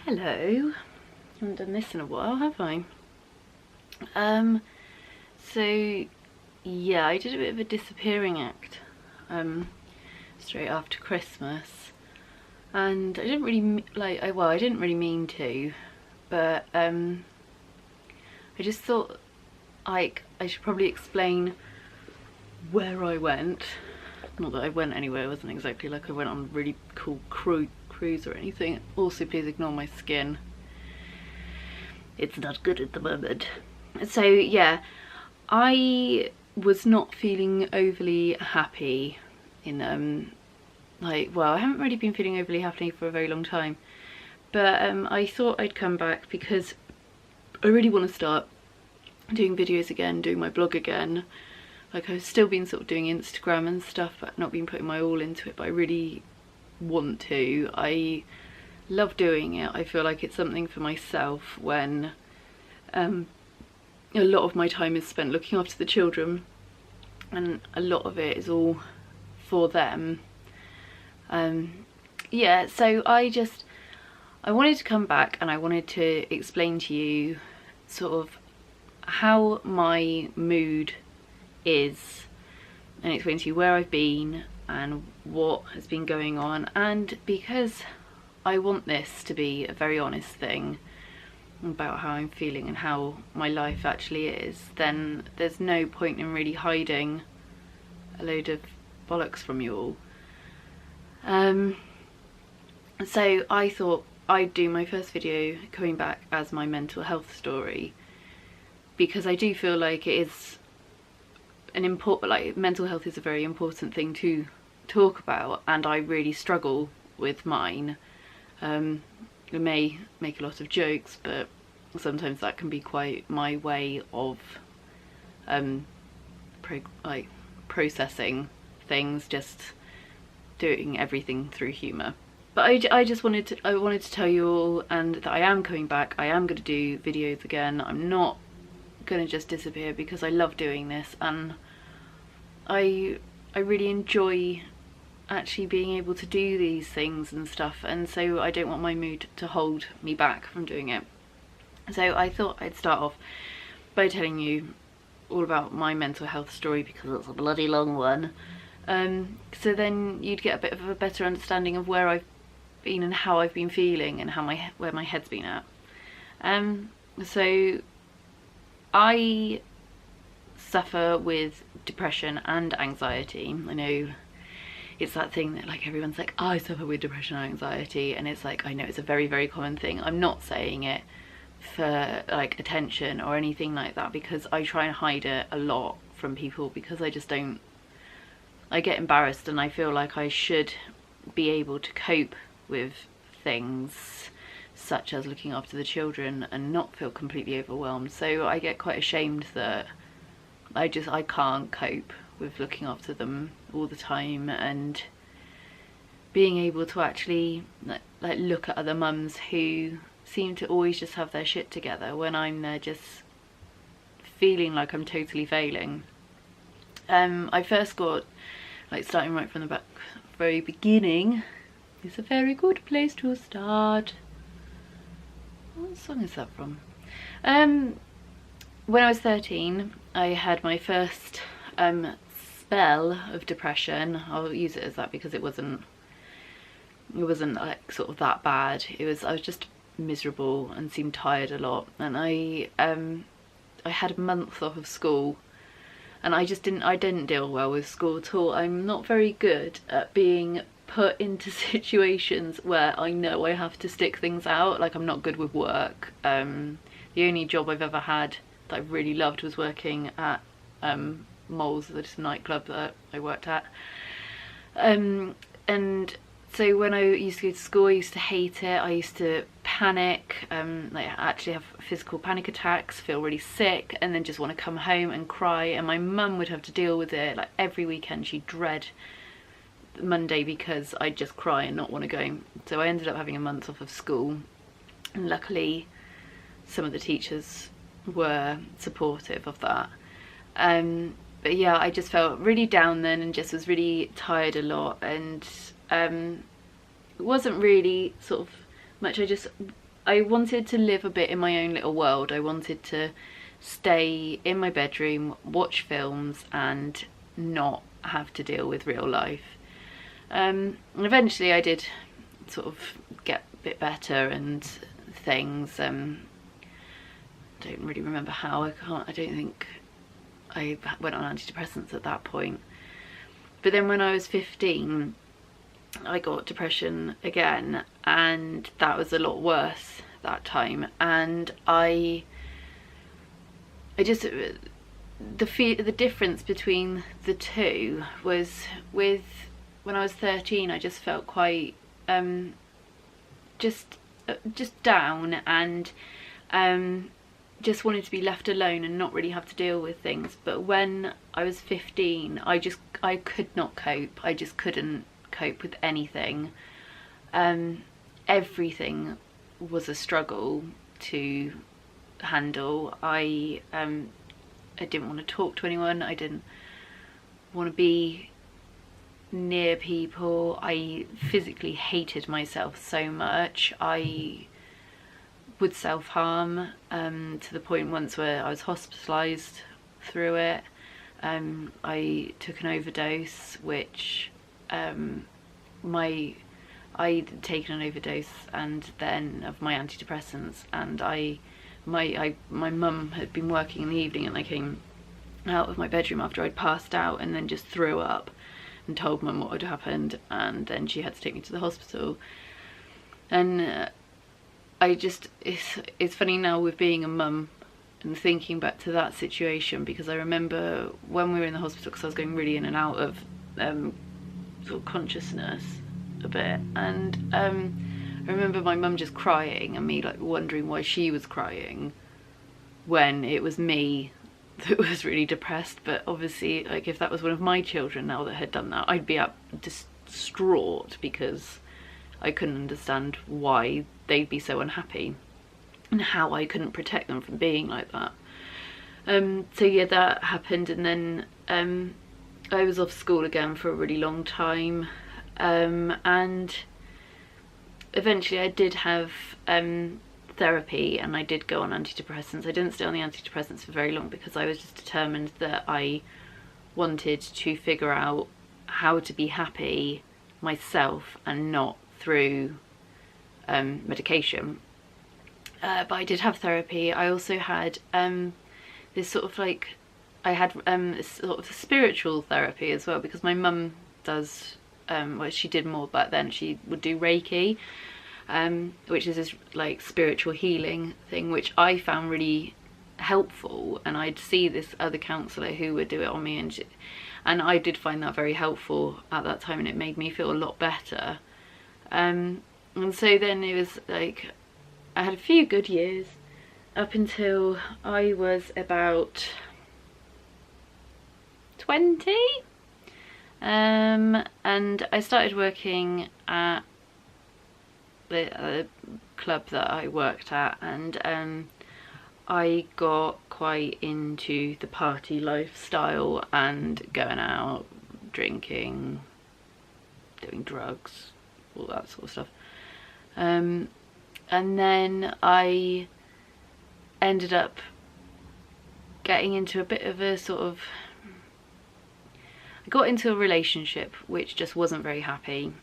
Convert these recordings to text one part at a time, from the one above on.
Hello. Haven't done this in a while, have I? So yeah, I did a bit of a disappearing act straight after Christmas, and I didn't really I didn't really mean to, but I just thought like I should probably explain where I went. Not that I went anywhere, it wasn't exactly like I went on a really cool cruise or anything. Also, please ignore my skin. It's not good at the moment. So yeah, I was not feeling overly happy in I haven't really been feeling overly happy for a very long time, but I thought I'd come back because I really want to start doing videos again, doing my blog again. Like, I've still been sort of doing Instagram and stuff, but not been putting my all into it, but I really want to. I love doing it. I feel like it's something for myself when a lot of my time is spent looking after the children, and a lot of it is all for them. Yeah, so I wanted to come back and I wanted to explain to you sort of how my mood is, and explain to you where I've been and what has been going on. And because I want this to be a very honest thing about how I'm feeling and how my life actually is, then there's no point in really hiding a load of bollocks from you all. So I thought I'd do my first video coming back as my mental health story, because I do feel like it is an important, like, mental health is a very important thing to talk about, and I really struggle with mine. I may make a lot of jokes, but sometimes that can be quite my way of processing things, just doing everything through humour. But I just wanted to tell you all, and that I am coming back. I am going to do videos again. I'm not going to just disappear, because I love doing this, and I really enjoy actually being able to do these things and stuff, and so I don't want my mood to hold me back from doing it. So I thought I'd start off by telling you all about my mental health story, because it's a bloody long one. So then you'd get a bit of a better understanding of where I've been and how I've been feeling and where my head's been at. So I suffer with depression and anxiety. I know it's that thing that, like, everyone's like, I suffer with depression and anxiety, and it's like, I know it's a very, very common thing. I'm not saying it for like attention or anything like that, because I try and hide it a lot from people, because I just don't, I get embarrassed, and I feel like I should be able to cope with things such as looking after the children and not feel completely overwhelmed. So I get quite ashamed that I can't cope with looking after them all the time, and being able to actually like look at other mums who seem to always just have their shit together when I'm there just feeling like I'm totally failing. I first got, like, starting right from the very beginning, it's a very good place to start. What song is that from? When I was 13, I had my first spell of depression. I'll use it as that because it wasn't like sort of that bad. I was just miserable and seemed tired a lot, and I had a month off of school, and I didn't deal well with school at all. I'm not very good at being put into situations where I know I have to stick things out. Like, I'm not good with work. The only job I've ever had that I really loved was working at Moles, this nightclub that I worked at. And so when I used to go to school, I used to hate it. I used to panic, like actually have physical panic attacks, feel really sick, and then just want to come home and cry. And my mum would have to deal with it. Like, every weekend she'd dread Monday because I'd just cry and not want to go. So I ended up having a month off of school, and luckily some of the teachers were supportive of that. But yeah, I just felt really down then, and just was really tired a lot, and it wasn't really sort of much. I wanted to live a bit in my own little world. I wanted to stay in my bedroom, watch films and not have to deal with real life. And eventually I did sort of get a bit better and things. I don't really remember how. I don't think I went on antidepressants at that point. But then when I was 15, I got depression again, and that was a lot worse that time. And I just, the difference between the two was with when I was 13, I just felt quite just down, and just wanted to be left alone and not really have to deal with things. But when I was 15, I could not cope. I just couldn't cope with anything. Everything was a struggle to handle. I didn't want to talk to anyone. I didn't want to be near people. I physically hated myself so much. I would self-harm to the point once where I was hospitalised through it. I took an overdose, which I'd taken an overdose and then of my antidepressants, and my mum had been working in the evening, and I came out of my bedroom after I'd passed out and then just threw up and told mum what had happened, and then she had to take me to the hospital. And it's funny now with being a mum and thinking back to that situation, because I remember when we were in the hospital, because I was going really in and out of sort of consciousness a bit, and I remember my mum just crying and me like wondering why she was crying when it was me that was really depressed. But obviously, like, if that was one of my children now that had done that, I'd be distraught, because I couldn't understand why they'd be so unhappy and how I couldn't protect them from being like that. So yeah, that happened, and then I was off school again for a really long time, and eventually I did have therapy, and I did go on antidepressants. I didn't stay on the antidepressants for very long because I was just determined that I wanted to figure out how to be happy myself and not through medication. But I did have therapy. I also had this sort of like, I had sort of spiritual therapy as well, because my mum does, well, she did more back then, she would do Reiki, which is this like spiritual healing thing, which I found really helpful. And I'd see this other counsellor who would do it on me, and I did find that very helpful at that time, and it made me feel a lot better. And so then it was like, I had a few good years up until I was about 20, and I started working at the club that I worked at, and I got quite into the party lifestyle and going out, drinking, doing drugs, all that sort of stuff. And then I ended up getting into a bit of a sort of, I got into a relationship which just wasn't very happy,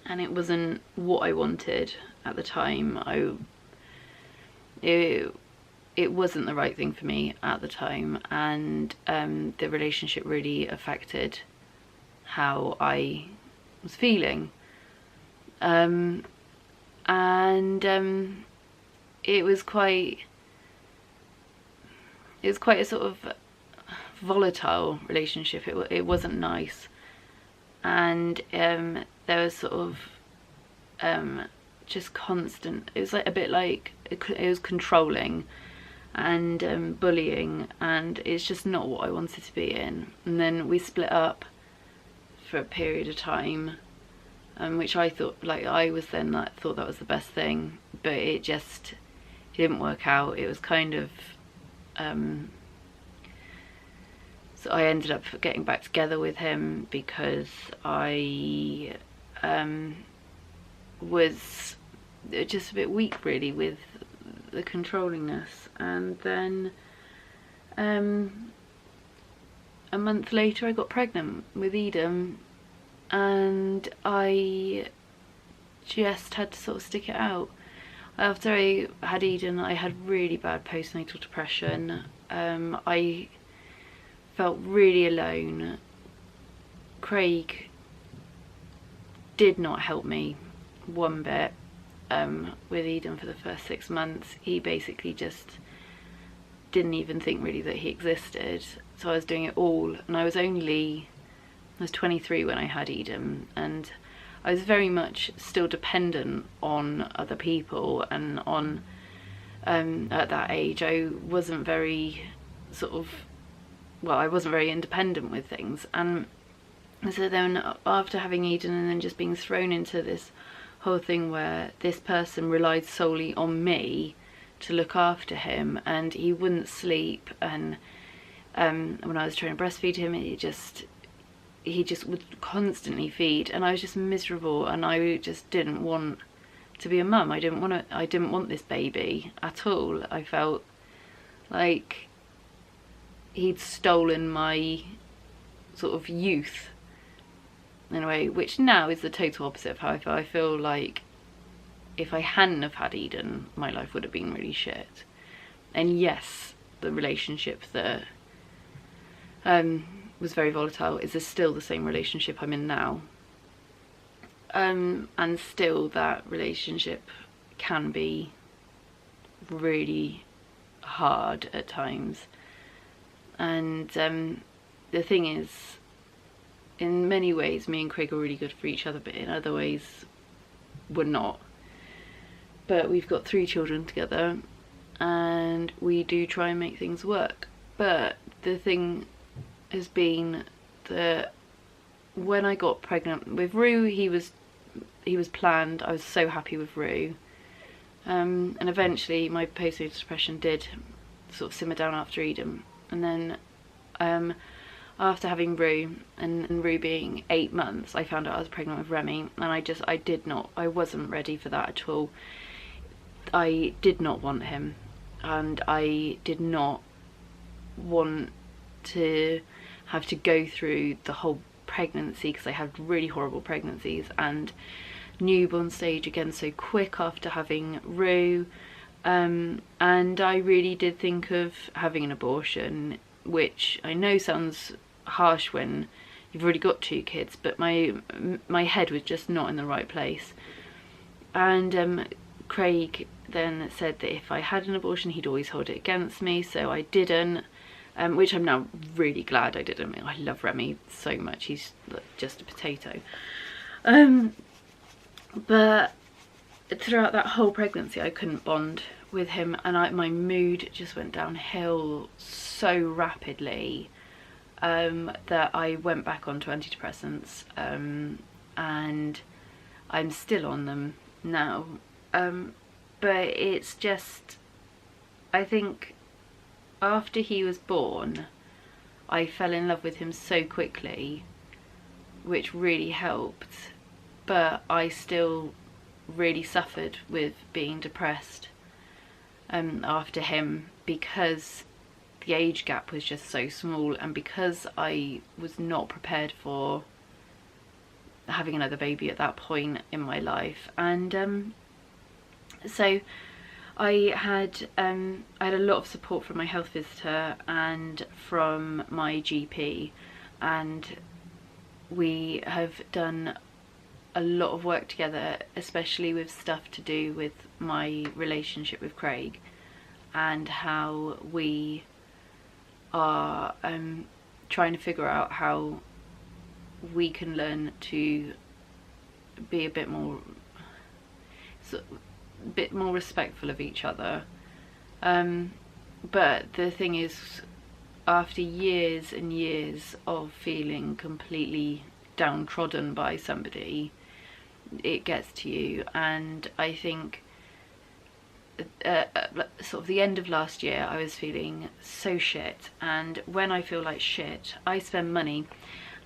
and it wasn't what I wanted at the time. It wasn't the right thing for me at the time, and the relationship really affected how I was feeling. It was quite a sort of volatile relationship. It wasn't nice, and there was sort of just constant, it was like a bit like, it was controlling and bullying, and it's just not what I wanted to be in. And then we split up for a period of time, which I thought, like, I was then like, thought that was the best thing, but it didn't work out. It was kind of so I ended up getting back together with him because I was just a bit weak really with the controllingness. And then a month later I got pregnant with Eden, and I just had to sort of stick it out. After I had Eden, I had really bad postnatal depression. I felt really alone. Craig did not help me one bit with Eden for the first 6 months. He basically just didn't even think really that he existed. So I was doing it all, and I was 23 when I had Eden, and I was very much still dependent on other people, and on at that age I wasn't very I wasn't very independent with things. And so then after having Eden and then just being thrown into this whole thing where this person relied solely on me to look after him, and he wouldn't sleep, and when I was trying to breastfeed him, he just would constantly feed, and I was just miserable, and I just didn't want to be a mum. I didn't want this baby at all. I felt like he'd stolen my sort of youth in a way, which now is the total opposite of how I feel. I feel like if I hadn't have had Eden, my life would have been really shit. And yes, the relationship that was very volatile is still the same relationship I'm in now, and still that relationship can be really hard at times. And the thing is, in many ways me and Craig are really good for each other, but in other ways we're not. But we've got 3 children together, and we do try and make things work. But the thing has been that when I got pregnant with Rue, he was planned. I was so happy with Rue, and eventually my postnatal depression did sort of simmer down after Eden. And then after having Rue, and Rue being 8 months, I found out I was pregnant with Remy, and I wasn't ready for that at all. I did not want him, and I did not want to have to go through the whole pregnancy, because I had really horrible pregnancies, and newborn stage again so quick after having Rue, and I really did think of having an abortion, which I know sounds harsh when you've already got 2 kids, but my head was just not in the right place. And Craig then said that if I had an abortion, he'd always hold it against me, so I didn't, which I'm now really glad I didn't. I love Remy so much, he's just a potato. But throughout that whole pregnancy I couldn't bond with him, and my mood just went downhill so rapidly that I went back onto antidepressants, and I'm still on them now. But it's just, I think after he was born, I fell in love with him so quickly, which really helped, but I still really suffered with being depressed after him, because the age gap was just so small, and because I was not prepared for having another baby at that point in my life. And so I had a lot of support from my health visitor and from my GP, and we have done a lot of work together, especially with stuff to do with my relationship with Craig, and how we are trying to figure out how we can learn to be a bit more respectful of each other. But the thing is, after years and years of feeling completely downtrodden by somebody, it gets to you. And I think sort of the end of last year I was feeling so shit, and when I feel like shit I spend money,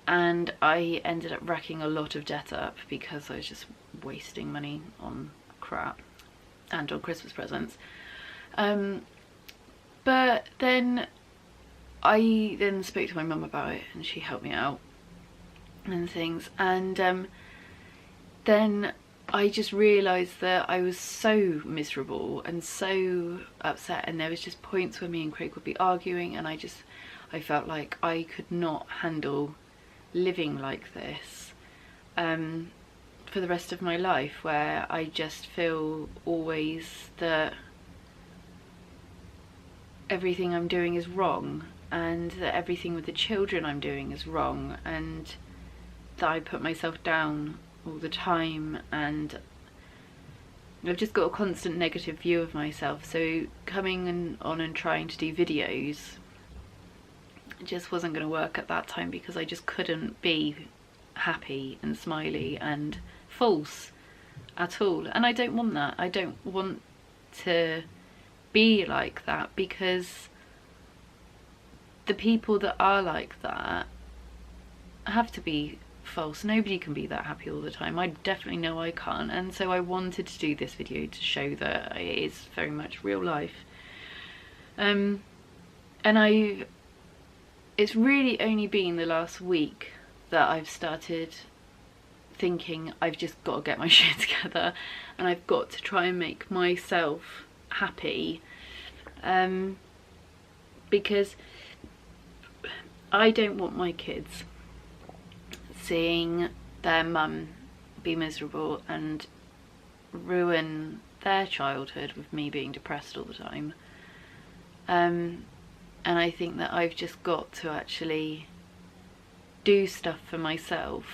and I ended up racking a lot of debt up because I was just wasting money on crap. and on Christmas presents. But then I then spoke to my mum about it, and she helped me out and things, and then I just realised that I was so miserable and so upset, and there was just points where me and Craig would be arguing, and I felt like I could not handle living like this for the rest of my life, where I just feel always that everything I'm doing is wrong, and that everything with the children I'm doing is wrong, and that I put myself down all the time, and I've just got a constant negative view of myself. So coming on and trying to do videos just wasn't going to work at that time, because I just couldn't be happy and smiley and false at all, and I don't want that. I don't want to be like that, because the people that are like that have to be false. Nobody can be that happy all the time. I definitely know I can't, and so I wanted to do this video to show that it is very much real life. And it's really only been the last week that I've started thinking I've just got to get my shit together, and I've got to try and make myself happy, because I don't want my kids seeing their mum be miserable and ruin their childhood with me being depressed all the time. And I think that I've just got to actually do stuff for myself,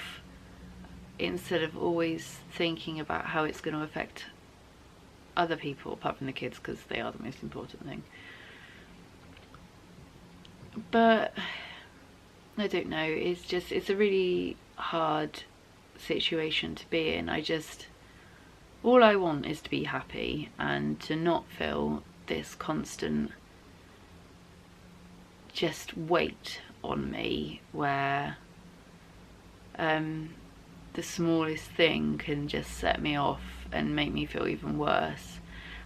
instead of always thinking about how it's going to affect other people, apart from the kids, because they are the most important thing. But I don't know, it's a really hard situation to be in. All I want is to be happy, and to not feel this constant just weight on me, where the smallest thing can just set me off and make me feel even worse.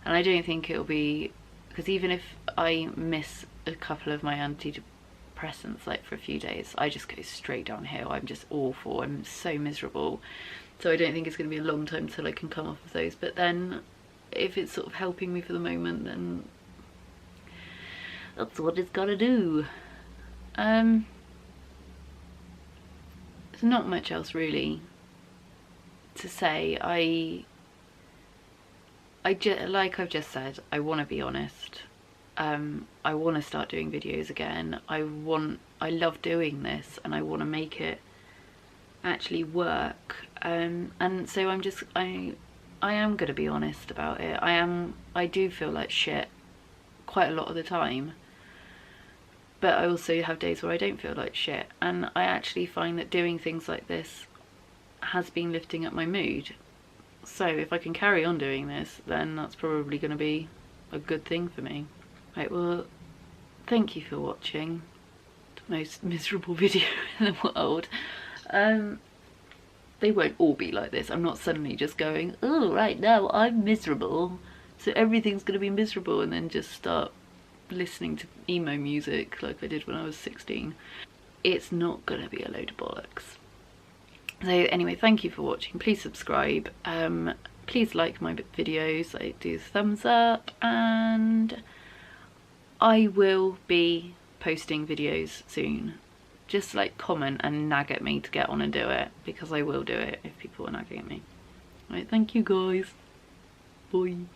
And I don't think it'll be, because even if I miss a couple of my antidepressants like for a few days, I just go straight downhill. I'm just awful, I'm so miserable. So I don't think it's going to be a long time till I can come off of those. But then if it's sort of helping me for the moment, then that's what it's got to do. There's not much else really to say. Like I've just said, I want to be honest. I want to start doing videos again. I love doing this, and I want to make it actually work. And so I am going to be honest about it. I do feel like shit quite a lot of the time, but I also have days where I don't feel like shit, and I actually find that doing things like this has been lifting up my mood. So if I can carry on doing this, then that's probably going to be a good thing for me. Right, well, thank you for watching the most miserable video in the world. They won't all be like this. I'm not suddenly just going, oh, right now I'm miserable, so everything's going to be miserable, and then just start listening to emo music like I did when I was 16. It's not going to be a load of bollocks. So anyway, thank you for watching. Please subscribe. Please like my videos. I do thumbs up, and I will be posting videos soon. Just like comment and nag at me to get on and do it, because I will do it if people are nagging at me. Right, thank you guys. Bye.